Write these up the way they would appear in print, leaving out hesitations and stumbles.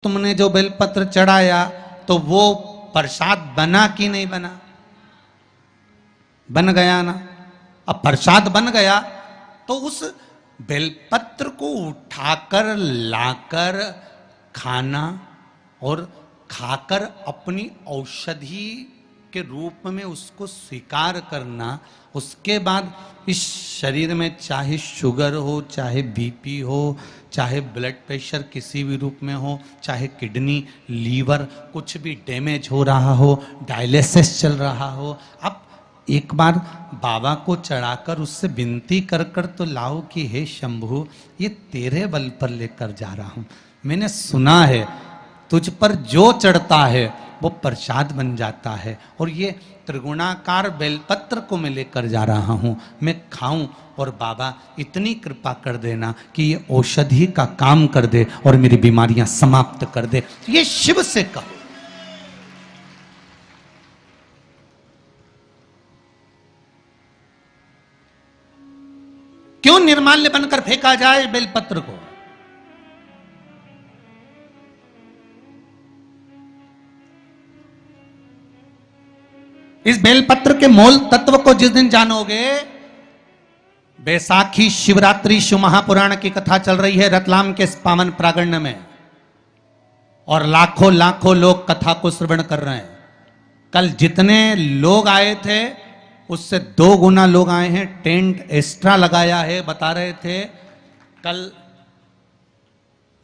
तुमने जो बेलपत्र चढ़ाया तो वो प्रसाद बना कि नहीं बना? बन गया ना। अब प्रसाद बन गया तो उस बेलपत्र को उठाकर लाकर खाना और खाकर अपनी औषधि के रूप में उसको स्वीकार करना, उसके बाद इस शरीर में चाहे शुगर हो, चाहे बीपी हो, चाहे ब्लड प्रेशर किसी भी रूप में हो, चाहे किडनी लीवर कुछ भी डैमेज हो रहा हो, डायलिसिस चल रहा हो, अब एक बार बाबा को चढ़ाकर उससे विनती कर कर तो लाओ कि हे शंभू, ये तेरे बल पर लेकर जा रहा हूं। मैंने सुना है तुझ पर जो चढ़ता है वो प्रसाद बन जाता है, और ये त्रिगुणाकार बेलपत्र को मैं लेकर जा रहा हूं, मैं खाऊं और बाबा इतनी कृपा कर देना कि ये औषधि का काम कर दे और मेरी बीमारियां समाप्त कर दे। ये शिव से कहो। क्यों निर्माल्य बनकर फेंका जाए बेलपत्र को? इस बेलपत्र के मूल तत्व को जिस दिन जानोगे, बैसाखी शिवरात्रि शिव महापुराण की कथा चल रही है रतलाम के पावन प्रांगण में, और लाखों लाखों लोग कथा को श्रवण कर रहे हैं। कल जितने लोग आए थे उससे 2 गुना लोग आए हैं, टेंट एक्स्ट्रा लगाया है। बता रहे थे कल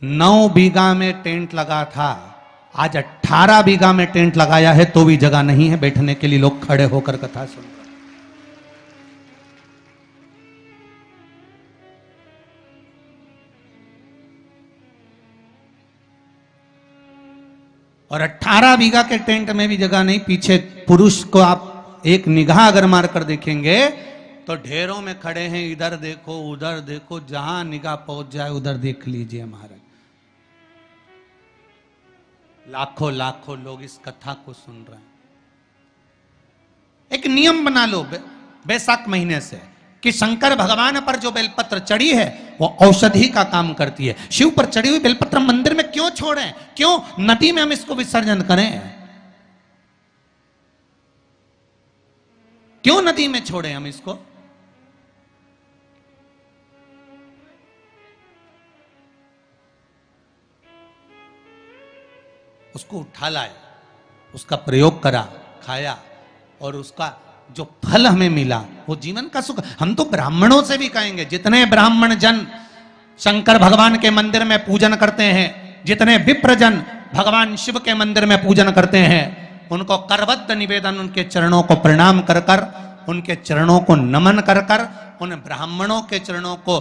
9 बीघा में टेंट लगा था, आज 18 बीघा में टेंट लगाया है तो भी जगह नहीं है बैठने के लिए, लोग खड़े होकर कथा सुन रहे हैं। और 18 बीघा के टेंट में भी जगह नहीं। पीछे पुरुष को आप एक निगाह अगर मारकर देखेंगे तो ढेरों में खड़े हैं, इधर देखो उधर देखो, जहां निगाह पहुंच जाए उधर देख लीजिए महाराज। लाखों लाखों लोग इस कथा को सुन रहे हैं। एक नियम बना लो बैसाख महीने से कि शंकर भगवान पर जो बेलपत्र चढ़ी है वो औषधि का काम करती है। शिव पर चढ़ी हुई बेलपत्र मंदिर में क्यों छोड़ें? क्यों नदी में हम इसको विसर्जन करें? क्यों नदी में छोड़ें हम इसको? उसको उठा लाए, उसका प्रयोग करा, खाया, और उसका जो फल हमें मिला वो जीवन का सुख। हम तो ब्राह्मणों से भी कहेंगे, जितने ब्राह्मण जन शंकर भगवान के मंदिर में पूजन करते हैं, जितने विप्र जन भगवान शिव के मंदिर में पूजन करते हैं, उनको करबद्ध निवेदन, उनके चरणों को प्रणाम कर कर, उनके चरणों को नमन कर कर, उन ब्राह्मणों के चरणों को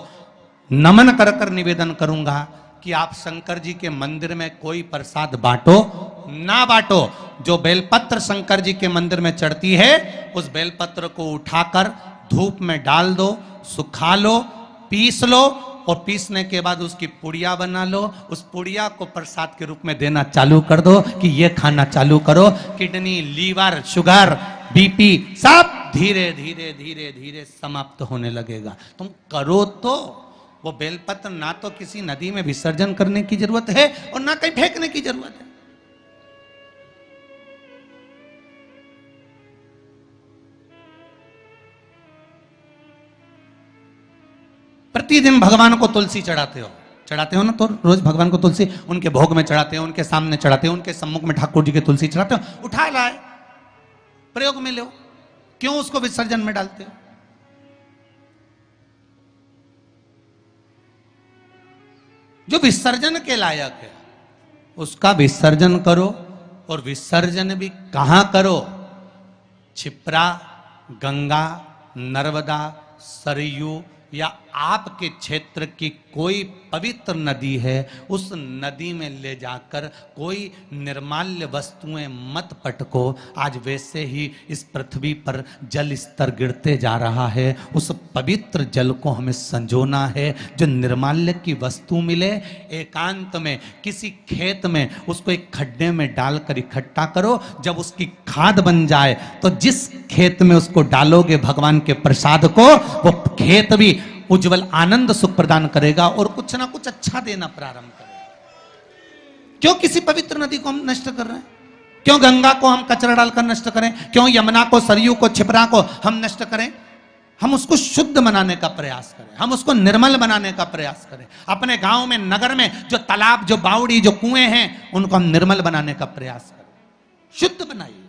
नमन कर कर निवेदन करूंगा कि आप शंकर जी के मंदिर में कोई प्रसाद बांटो ना बांटो, जो बेलपत्र शंकर जी के मंदिर में चढ़ती है उस बेलपत्र को उठाकर धूप में डाल दो, सुखा लो, पीस लो, और पीसने के बाद उसकी पुड़िया बना लो। उस पुड़िया को प्रसाद के रूप में देना चालू कर दो कि ये खाना चालू करो। किडनी लीवर शुगर बीपी सब धीरे धीरे धीरे धीरे समाप्त होने लगेगा। तुम करो तो वो बेलपत्र ना तो किसी नदी में विसर्जन करने की जरूरत है और ना कहीं फेंकने की जरूरत है। प्रतिदिन भगवान को तुलसी चढ़ाते हो ना, तो रोज भगवान को तुलसी उनके भोग में चढ़ाते हो, उनके सामने चढ़ाते हो, उनके सम्मुख में ठाकुर जी के तुलसी चढ़ाते हो। उठा लाए, प्रयोग में लो, क्यों उसको विसर्जन में डालते हो? जो विसर्जन के लायक है उसका विसर्जन करो, और विसर्जन भी कहां करो? क्षिप्रा, गंगा, नर्मदा, सरयू या आपके क्षेत्र की कोई पवित्र नदी है, उस नदी में ले जाकर कोई निर्माल्य वस्तुएं मत पटको। आज वैसे ही इस पृथ्वी पर जल स्तर गिरते जा रहा है, उस पवित्र जल को हमें संजोना है। जो निर्माल्य की वस्तु मिले एकांत में किसी खेत में उसको एक खड्डे में डालकर इकट्ठा करो। जब उसकी खाद बन जाए तो जिस खेत में उसको डालोगे भगवान के प्रसाद को, वो खेत भी उज्जवल आनंद सुख प्रदान करेगा और कुछ ना कुछ अच्छा देना प्रारंभ करेगा। क्यों किसी पवित्र नदी को हम नष्ट कर रहे हैं? क्यों गंगा को हम कचरा डालकर नष्ट करें? क्यों यमुना को, सरयू को, छिपरा को हम नष्ट करें? हम उसको शुद्ध बनाने का प्रयास करें, हम उसको निर्मल बनाने का प्रयास करें। अपने गांव में, नगर में जो तालाब, जो बावड़ी, जो कुएं हैं, उनको हम निर्मल बनाने का प्रयास करें, शुद्ध बनाइए।